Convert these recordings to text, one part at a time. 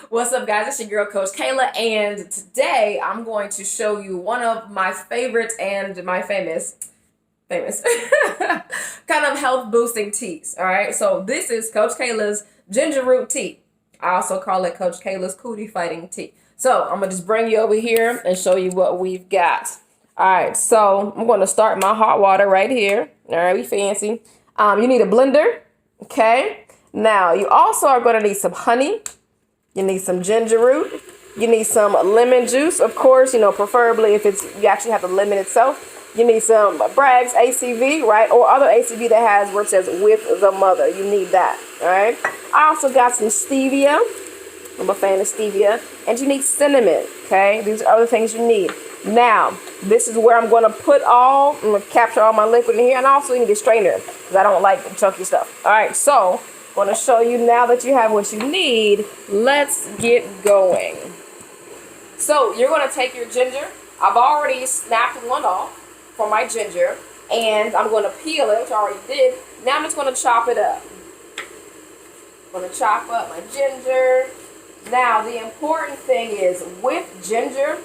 What's up, guys? It's your girl, Coach Cailah, and today I'm going to show you one of my favorites and my famous kind of health boosting teas. All right, so this is Coach Cailah's ginger root tea. I also call it Coach Cailah's cootie fighting tea. So I'm gonna just bring you over here and show you what we've got. All right, so I'm gonna start my hot water right here. All right, we fancy. You need a blender. Okay. Now you also are gonna need some honey. You need some ginger root. You need some lemon juice, of course, preferably if you actually have the lemon itself. You need some Bragg's ACV, right? Or other ACV that has where it says with the mother. You need that, all right? I also got some stevia. I'm a fan of stevia. And you need cinnamon, okay? These are other things you need. Now, this is where I'm going to I'm going to capture all my liquid in here. And I also need a strainer because I don't like chunky stuff. All right, so I'm going to show you now that you have what you need. Let's get going. So you're going to take your ginger. I've already snapped one off for my ginger. And I'm going to peel it, which I already did. Now I'm just going to chop it up. I'm going to chop up my ginger. Now, the important thing is with ginger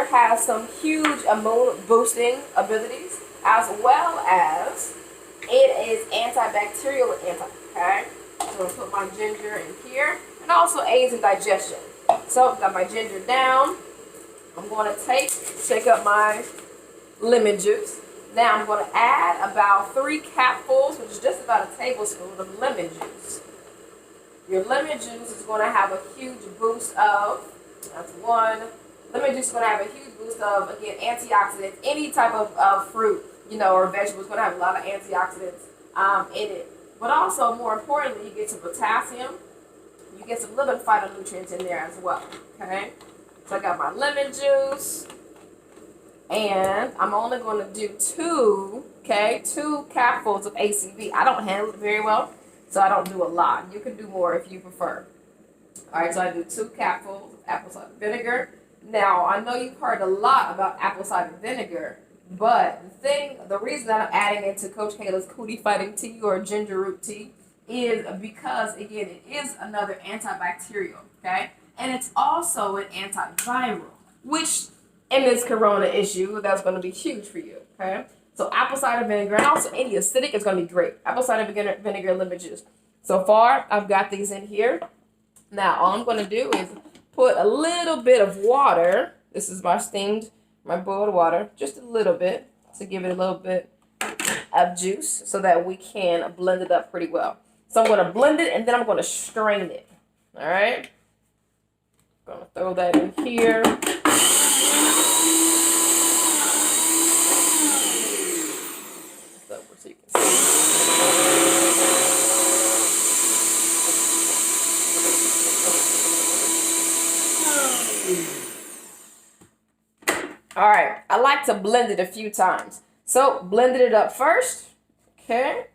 has some huge immune boosting abilities, as well as it is antibacterial okay? So I'm going to put my ginger in here, and also aids in digestion. So I've got my ginger down. I'm going to shake up my lemon juice. Now I'm going to add about 3 capfuls, which is just about a tablespoon of lemon juice. Your lemon juice is going to have a huge boost of, that's one. Lemon juice is going to have a huge boost of, again, antioxidants. Any type of fruit, or vegetable is going to have a lot of antioxidants in it. But also, more importantly, you get some potassium. You get some little phytonutrients in there as well, okay? So I got my lemon juice. And I'm only going to do 2 capfuls of ACV. I don't handle it very well, so I don't do a lot. You can do more if you prefer. All right, so I do 2 capfuls of apple cider vinegar. Now, I know you've heard a lot about apple cider vinegar, but the reason that I'm adding it to Coach Cailah's cootie fighting tea or ginger root tea is because, again, it is another antibacterial, okay? And it's also an antiviral, which in this corona issue, that's going to be huge for you, okay? So apple cider vinegar and also any acidic is going to be great. Apple cider vinegar, lemon juice. So far, I've got these in here. Now, all I'm going to do is put a little bit of water. This is my boiled water, just a little bit to give it a little bit of juice so that we can blend it up pretty well. So I'm going to blend it and then I'm going to strain it. All right? I'm going to throw that in here. So you can see. All right, I like to blend it a few times. So blended it up first, okay?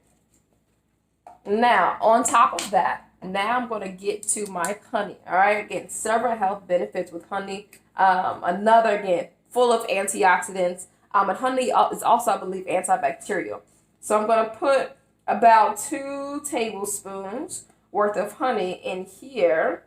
Now, on top of that, now I'm going to get to my honey, all right? Again, several health benefits with honey. Another, again, full of antioxidants. And honey is also, I believe, antibacterial. So I'm going to put about 2 tablespoons worth of honey in here.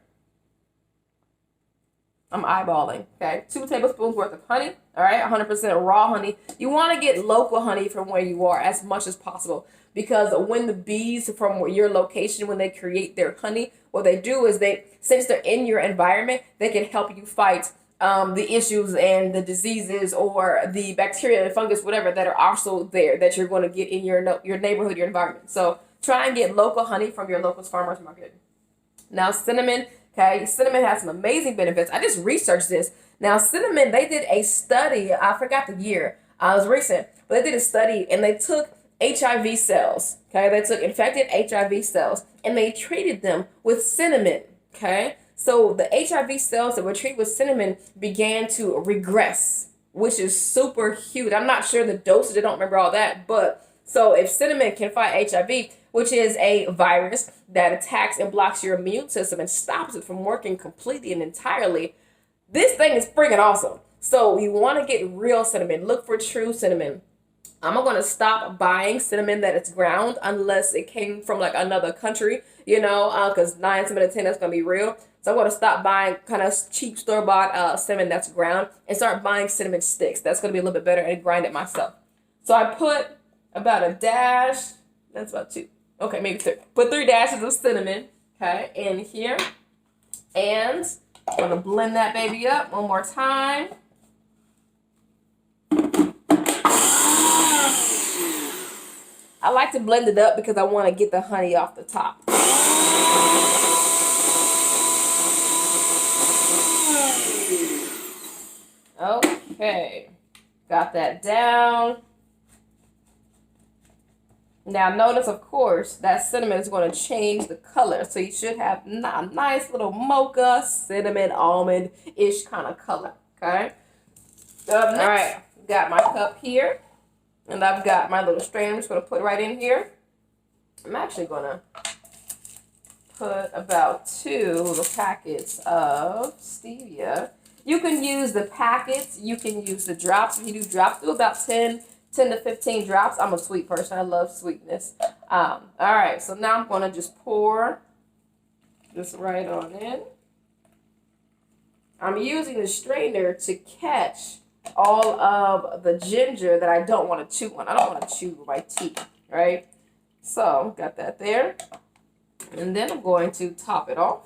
I'm eyeballing, okay? 2 tablespoons worth of honey, all right? 100% raw honey. You want to get local honey from where you are as much as possible, because when the bees from your location, when they create their honey, what they do is since they're in your environment, they can help you fight the issues and the diseases or the bacteria and fungus, whatever, that are also there that you're going to get in your neighborhood, your environment. So try and get local honey from your local farmer's market. Now, cinnamon. Okay, cinnamon has some amazing benefits. I just researched this. Now, cinnamon, they did a study. I forgot the year. It was recent. But they did a study, and they took HIV cells. Okay, they took infected HIV cells, and they treated them with cinnamon. Okay, so the HIV cells that were treated with cinnamon began to regress, which is super huge. I'm not sure the dosage. I don't remember all that. But so if cinnamon can fight HIV, which is a virus that attacks and blocks your immune system and stops it from working completely and entirely, this thing is freaking awesome. So you want to get real cinnamon. Look for true cinnamon. I'm going to stop buying cinnamon that is ground unless it came from like another country, you know, because 9 times out of 10 that's going to be real. So I'm going to stop buying kind of cheap store-bought cinnamon that's ground and start buying cinnamon sticks. That's going to be a little bit better, and grind it myself. So I put about a dash, that's about 2, okay, maybe 3. Put 3 dashes of cinnamon, okay, in here. And I'm going to blend that baby up one more time. I like to blend it up because I want to get the honey off the top. Okay, got that down. Now notice, of course, that cinnamon is going to change the color. So you should have a nice little mocha, cinnamon, almond-ish kind of color, okay? All right, got my cup here. And I've got my little strainer. I'm just going to put right in here. I'm actually going to put about 2 little packets of stevia. You can use the packets. You can use the drops. If you do drops, do about 10 to 15 drops. I'm a sweet person. I love sweetness. All right, so now I'm going to just pour this right on in. I'm using the strainer to catch all of the ginger that I don't want to chew on. I don't want to chew my teeth, right? So, got that there. And then I'm going to top it off.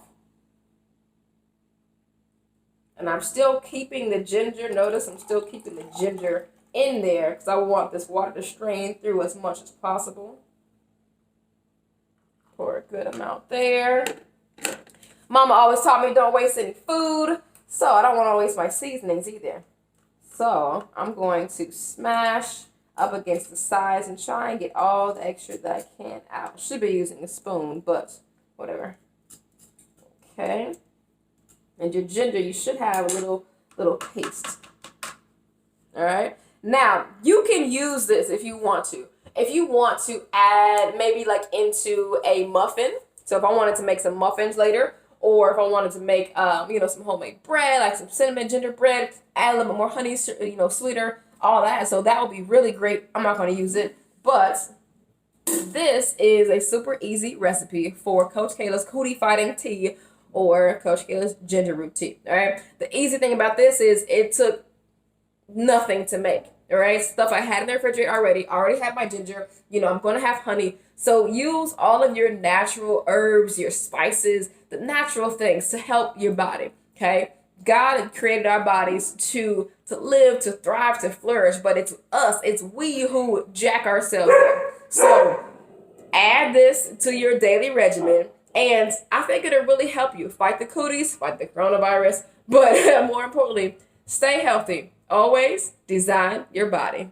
And I'm still keeping the ginger. Notice I'm still keeping the ginger in there because I want this water to strain through as much as possible. Pour a good amount there. Mama always taught me don't waste any food, so I don't want to waste my seasonings either. So I'm going to smash up against the sides and try and get all the extra that I can out. Should be using a spoon, but whatever. Okay. And your ginger, you should have a little paste. All right. Now, you can use this if you want to. If you want to add maybe like into a muffin. So if I wanted to make some muffins later, or if I wanted to make, some homemade bread, like some cinnamon gingerbread, add a little bit more honey, sweeter, all that. So that would be really great. I'm not going to use it, but this is a super easy recipe for Coach Cailah's Cootie Fighting Tea or Coach Cailah's Ginger Root Tea. All right. The easy thing about this is it took nothing to make. All right. Stuff I had in the refrigerator already had my ginger. I'm going to have honey. So use all of your natural herbs, your spices, the natural things to help your body, okay? God had created our bodies to live, to thrive, to flourish, but it's us, it's we who jack ourselves up. So add this to your daily regimen, and I think it'll really help you fight the cooties, fight the coronavirus, but more importantly, stay healthy. Always design your body.